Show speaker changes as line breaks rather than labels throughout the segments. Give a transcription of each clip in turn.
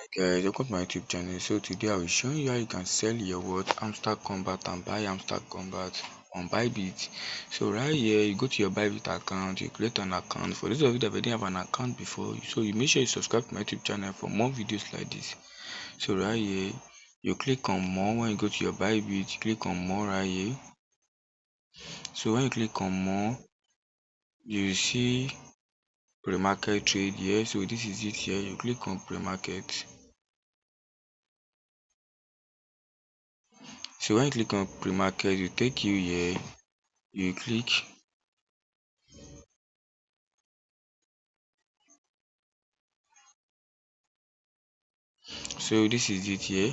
Guys, welcome to my YouTube channel. So today I will show you how you can sell your Hamster Kombat and buy Hamster Kombat on Bybit. So right here, you go to your Bybit account, you create an account. For those of you that didn't have an account before, so you make sure you subscribe to my YouTube channel for more videos like this. So right here, you click on more. When you go to your Bybit, you click on more right here. So when you click on more, you see pre-market trade here. So this is it here. You click on pre-market. So when you click on pre-market, you take you here. You click. So this is it here.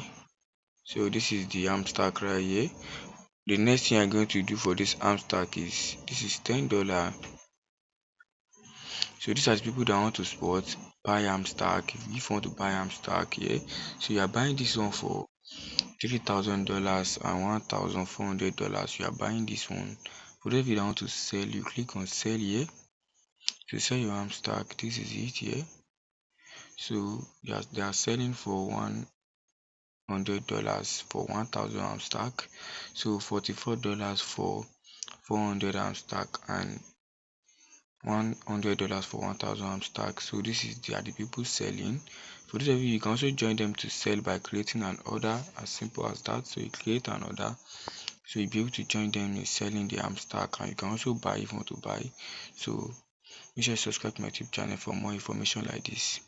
So this is the hamster right here. The next thing I'm going to do for this hamster is this is $10. So these are the people that want to support buy hamster. If you want to buy hamster here, so you are buying this one for $3,000 and $1,400. You are buying this one. For those of you that want to sell, you click on sell here to sell your hamster. This is it here. So they are selling for $100 for 1,000 hamster, so $44 for 400 hamster and $100 for 1,000 hamster. So this is they are the people selling. For those of you, you can also join them to sell by creating an order, as simple as that. So you create an order, so you'll be able to join them in selling the hamster, and you can also buy if you want to buy. So make sure you subscribe to my YouTube channel for more information like this.